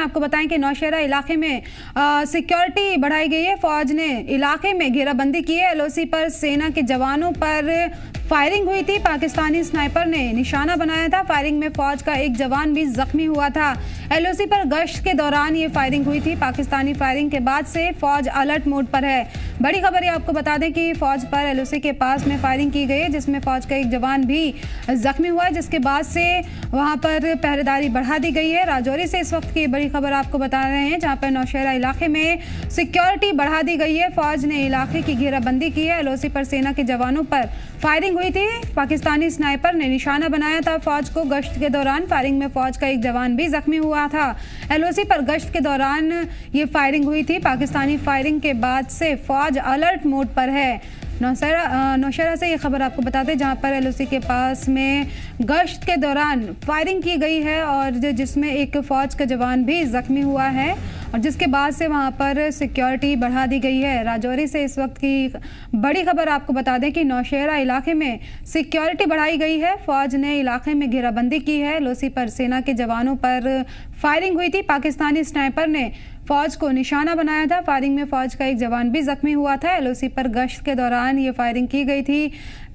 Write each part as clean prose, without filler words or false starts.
आपको बताएं कि नौशहरा इलाके में सिक्योरिटी बढ़ाई गई है। फौज ने इलाके में घेराबंदी की है। एलओसी पर सेना के जवानों पर फायरिंग हुई थी। पाकिस्तानी स्नाइपर ने निशाना बनाया था। फायरिंग में फौज का एक जवान भी जख्मी हुआ था। एलओसी पर गश्त के दौरान ये फायरिंग हुई थी। पाकिस्तानी फायरिंग के बाद से फौज अलर्ट मोड पर है। बड़ी खबर है, आपको बता दें कि फौज पर एलओसी के पास में फायरिंग की गई है, जिसमें फौज का एक जवान भी जख्मी हुआ है, जिसके बाद से वहां पर पहरेदारी बढ़ा दी गई है। राजौरी से इस वक्त की बड़ी खबर आपको बता रहे हैं, जहां पर नौशहरा इलाके में सिक्योरिटी बढ़ा दी गई है। फौज ने इलाके की घेराबंदी की है। एलओसी पर सेना के जवानों पर फायरिंग हुई थी। पाकिस्तानी स्नाइपर ने निशाना बनाया था फौज को। गश्त के दौरान फायरिंग में फौज का एक जवान भी जख्मी हुआ था। एलओसी पर गश्त के दौरान ये फायरिंग हुई थी। पाकिस्तानी फायरिंग के बाद से फौज अलर्ट मोड पर है। नौशहरा से ये खबर आपको बताते हैं, जहां पर एलओसी के पास में गश्त के दौरान फायरिंग की गई है और जिसमें एक फौज का जवान भी जख्मी हुआ है और जिसके बाद से वहां पर सिक्योरिटी बढ़ा दी गई है। राजौरी से इस वक्त की बड़ी खबर आपको बता दें कि नौशहरा इलाके में सिक्योरिटी बढ़ाई गई है। फौज ने इलाके में घेराबंदी की है। एलओसी पर सेना के जवानों पर फायरिंग हुई थी। पाकिस्तानी स्नाइपर ने फौज को निशाना बनाया था। फायरिंग में फौज का एक जवान भी जख्मी हुआ था। एलओसी पर गश्त के दौरान ये फायरिंग की गई थी।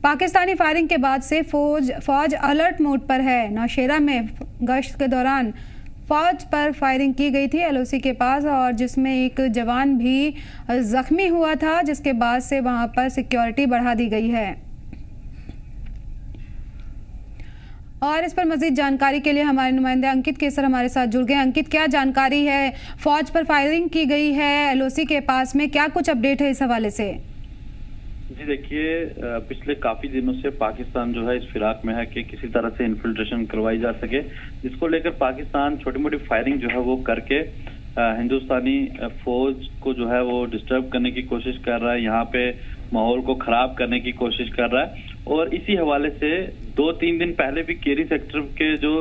पाकिस्तानी फायरिंग के बाद से फौज अलर्ट मोड पर है। नौशहरा में गश्त के दौरान फौज पर फायरिंग की गई थी एलओसी के पास, और जिसमें एक जवान भी जख्मी हुआ था, जिसके बाद से वहां पर सिक्योरिटी बढ़ा दी गई है। और इस पर मजीद जानकारी के लिए हमारे नुमाइंदे अंकित केसर हमारे साथ जुड़ गए। अंकित, क्या जानकारी है? फौज पर फायरिंग की गई है एलओसी के पास में, क्या कुछ अपडेट है इस हवाले से? जी देखिए, पिछले काफी दिनों से पाकिस्तान जो है इस फिराक में है कि किसी तरह से इन्फिल्ट्रेशन करवाई जा सके, जिसको लेकर पाकिस्तान छोटी मोटी फायरिंग जो है वो करके हिंदुस्तानी फौज को जो है वो डिस्टर्ब करने की कोशिश कर रहा है, यहाँ पे माहौल को खराब करने की कोशिश कर रहा है। और इसी हवाले से 2-3 दिन पहले भी केरी सेक्टर के जो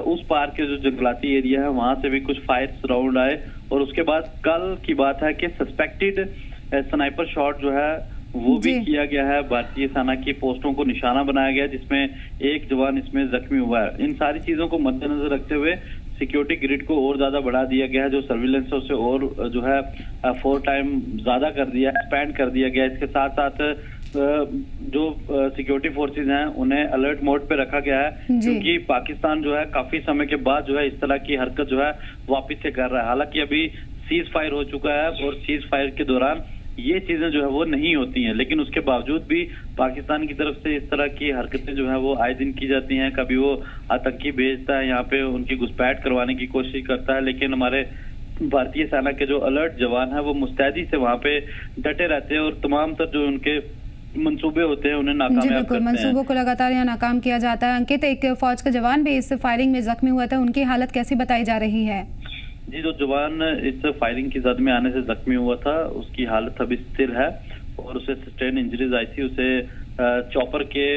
उस पार के जो जंगलाती एरिया है वहां से भी कुछ फायर्स राउंड आए। और उसके बाद कल की बात है कि सस्पेक्टेड स्नाइपर शॉट जो है वो भी किया गया है। भारतीय सेना की पोस्टों को निशाना बनाया गया, जिसमें एक जवान इसमें जख्मी हुआ है। इन सारी चीजों को मद्देनजर रखते हुए सिक्योरिटी ग्रिड को और ज्यादा बढ़ा दिया गया है। जो सर्विलेंस है उसे और जो है 4 टाइम ज्यादा कर दिया, एक्सपैंड कर दिया गया। इसके साथ साथ जो सिक्योरिटी फोर्सेज हैं उन्हें अलर्ट मोड पे रखा गया है, क्योंकि पाकिस्तान जो है काफी समय के बाद जो है इस तरह की हरकत जो है वापिस से कर रहा है। हालांकि अभी सीज फायर हो चुका है और सीज फायर के दौरान ये चीजें जो है वो नहीं होती हैं, लेकिन उसके बावजूद भी पाकिस्तान की तरफ से इस तरह की हरकतें जो है वो आए दिन की जाती हैं। कभी वो आतंकी भेजता है, यहाँ पे उनकी घुसपैठ करवाने की कोशिश करता है, लेकिन हमारे भारतीय सेना के जो अलर्ट जवान है वो मुस्तैदी से वहाँ पे डटे रहते हैं और तमाम तर जो उनके मंसूबे होते हैं उन्हें नाकामयाब करते हैं। मंसूबों को लगातार यहाँ नाकाम किया जाता है। अंकित, एक फौज का जवान भी इस फायरिंग में जख्मी हुआ था, उनकी हालत कैसी बताई जा रही है? जी, जो जवान इस फायरिंग की जद में आने से जख्मी हुआ था उसकी हालत अभी स्थिर है और उसे सस्टेन इंजरीज आई थी। उसे चॉपर के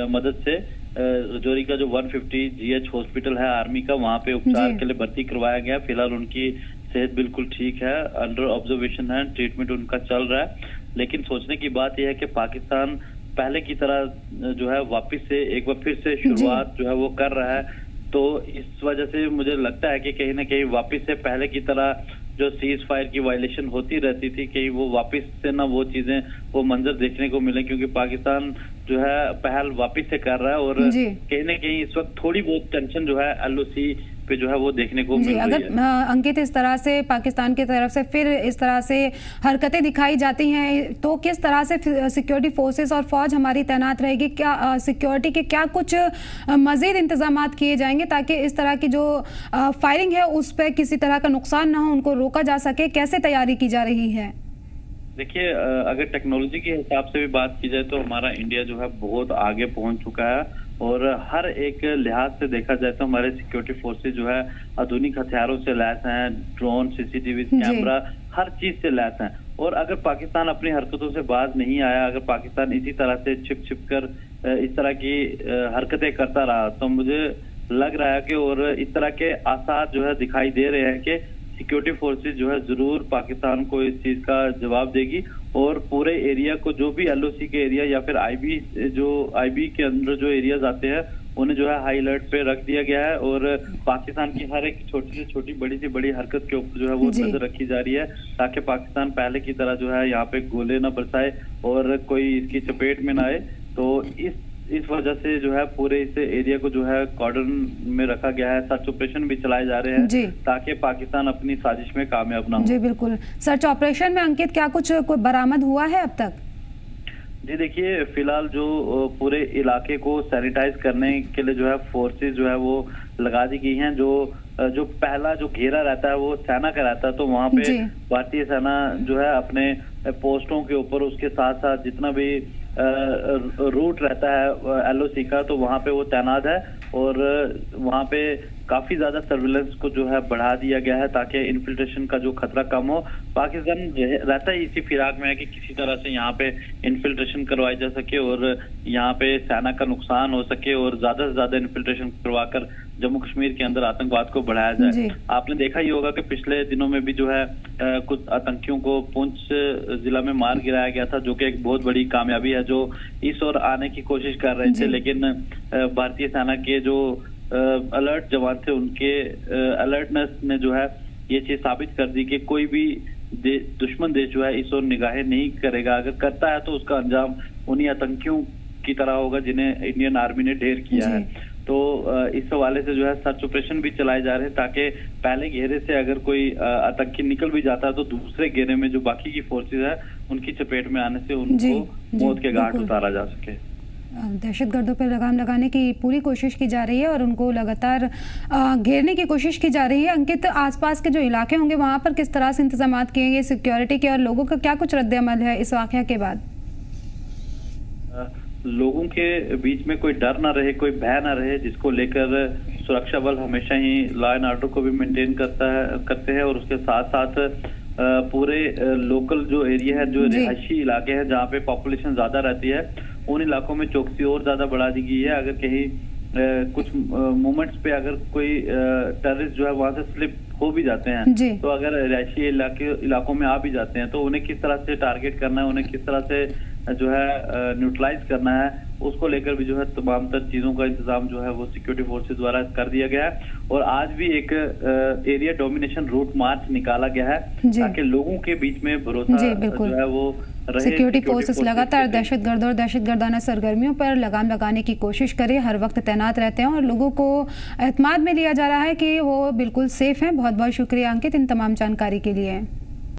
मदद से रजौरी का जो 150 GH हॉस्पिटल है आर्मी का, वहां पे उपचार के लिए भर्ती करवाया गया। फिलहाल उनकी सेहत बिल्कुल ठीक है, अंडर ऑब्जर्वेशन है, ट्रीटमेंट उनका चल रहा है। लेकिन सोचने की बात यह है कि पाकिस्तान पहले की तरह जो है वापिस से एक बार फिर से शुरुआत जो है वो कर रहा है। तो इस वजह से मुझे लगता है कि कहीं ना कहीं वापस से पहले की तरह जो सीज फायर की वायलेशन होती रहती थी, कहीं वो वापस से ना वो चीजें वो मंजर देखने को मिले, क्योंकि पाकिस्तान जो है पहल वापस से कर रहा है और कहीं ना कहीं इस वक्त थोड़ी बहुत टेंशन जो है एलओसी पे जो है वो देखने को मिल रही है। अगर अंकित इस तरह से पाकिस्तान की तरफ से फिर इस तरह से हरकतें दिखाई जाती हैं तो किस तरह से सिक्योरिटी फोर्सेस और फौज हमारी तैनात रहेगी? क्या सिक्योरिटी के क्या कुछ मजीद इंतजाम किए जाएंगे ताकि इस तरह की जो फायरिंग है उस पर किसी तरह का नुकसान ना हो, उनको रोका जा सके? कैसे तैयारी की जा रही है? देखिए, अगर टेक्नोलॉजी के हिसाब से भी बात की जाए तो हमारा इंडिया जो है बहुत आगे पहुंच चुका है और हर एक लिहाज से देखा जाए तो हमारे सिक्योरिटी फोर्सेज जो है आधुनिक हथियारों से लैस हैं, ड्रोन, सीसीटीवी कैमरा, हर चीज से लैस हैं। और अगर पाकिस्तान अपनी हरकतों से बाज नहीं आया, अगर पाकिस्तान इसी तरह से छिप कर इस तरह की हरकतें करता रहा, तो मुझे लग रहा है कि और इस तरह के आसार जो है दिखाई दे रहे हैं कि सिक्योरिटी फोर्सेज जो है जरूर पाकिस्तान को इस चीज का जवाब देगी और पूरे एरिया को, जो भी एलओसी के एरिया या फिर आईबी के अंदर जो एरियाज आते हैं उन्हें जो है हाई अलर्ट पे रख दिया गया है और पाकिस्तान की हर एक छोटी से छोटी बड़ी से बड़ी हरकत के ऊपर जो है वो नजर रखी जा रही है, ताकि पाकिस्तान पहले की तरह जो है यहाँ पे गोले न बरसाए और कोई इसकी चपेट में ना आए। तो इस वजह से जो है पूरे इस एरिया को जो है कॉर्डन में रखा गया है। सर्च ऑपरेशन भी चलाए जा रहे हैं ताकि पाकिस्तान अपनी साजिश में कामयाब ना हो। जी बिल्कुल। सर्च ऑपरेशन में अंकित क्या कुछ कोई बरामद हुआ है अब तक? जी देखिए, फिलहाल जो पूरे इलाके को सैनिटाइज करने के लिए जो है फोर्सेस जो है वो लगा दी गई हैं। जो पहला जो घेरा रहता है वो सेना का रहता है, तो वहाँ पे भारतीय सेना जो है अपने पोस्टों के ऊपर उसके साथ साथ जितना भी रूट रहता है एलओसी का, तो वहाँ पे वो तैनात है और वहाँ पे काफी ज्यादा सर्विलेंस को जो है बढ़ा दिया गया है ताकि इन्फिल्ट्रेशन का जो खतरा कम हो। पाकिस्तान रहता है इसी फिराक में है कि किसी तरह से यहाँ पे इन्फिल्ट्रेशन करवाई जा सके और यहाँ पे सेना का नुकसान हो सके और ज्यादा से ज्यादा इन्फिल्ट्रेशन करवाकर जम्मू कश्मीर के अंदर आतंकवाद को बढ़ाया जाए। आपने देखा ही होगा कि पिछले दिनों में भी जो है कुछ आतंकियों को पुंछ जिला में मार गिराया गया था, जो कि एक बहुत बड़ी कामयाबी है। जो इस ओर आने की कोशिश कर रहे थे, लेकिन भारतीय सेना के जो अलर्ट जवान थे उनके अलर्टनेस ने जो है ये चीज साबित कर दी कि कोई भी दुश्मन देश जो है इस ओर निगाहें नहीं करेगा। अगर करता है तो उसका अंजाम उन्हीं आतंकियों की तरह होगा जिन्हें इंडियन आर्मी ने ढेर किया है। तो इस हवाले से जो है सर्च ऑपरेशन भी चलाए जा रहे हैं ताकि पहले घेरे से अगर कोई आतंकी निकल भी जाता है तो दूसरे घेरे में जो बाकी की फोर्सेज है उनकी चपेट में आने से उनको मौत के घाट उतारा जा सके। दहशतगर्दों पर लगाम लगाने की पूरी कोशिश की जा रही है और उनको लगातार घेरने की कोशिश की जा रही है। अंकित, आसपास के जो इलाके होंगे वहां पर किस तरह से इंतजाम किए गए सिक्योरिटी के और लोगों का क्या कुछ रद्द-ए-अमल है इस वाकया के बाद? लोगों के बीच में कोई डर ना रहे, कोई भय ना रहे, जिसको लेकर सुरक्षा बल हमेशा ही लॉ एंड ऑर्डर को भी मेंटेन करते हैं और उसके साथ साथ पूरे लोकल जो एरिया है, जो रिहायशी इलाके हैं जहाँ पे पॉपुलेशन ज्यादा रहती है, उन इलाकों में चौकसी और ज्यादा बढ़ा दी गई है। अगर कहीं कुछ मोमेंट्स पे अगर कोई टेररिस्ट जो है वहां से स्लिप हो भी जाते हैं, तो अगर रिहायशी इलाकों में आ भी जाते हैं तो उन्हें किस तरह से टारगेट करना है, उन्हें किस तरह से जो है न्यूट्रलाइज करना है, उसको लेकर भी जो है तमाम तर चीजों का इंतजाम जो है वो सिक्योरिटी फोर्सेस द्वारा कर दिया गया है। और आज भी एक एरिया डोमिनेशन रूट मार्च निकाला गया है ताकि लोगों के बीच में भरोसा जो है वो रहे। सिक्योरिटी फोर्सेस लगातार दहशतगर्द और दहशतगर्दाना सरगर्मियों पर लगाम लगाने की कोशिश करे, हर वक्त तैनात रहते हैं और लोगों को एतमाद में लिया जा रहा है कि वो बिल्कुल सेफ हैं। बहुत बहुत शुक्रिया अंकित इन तमाम जानकारी के लिए।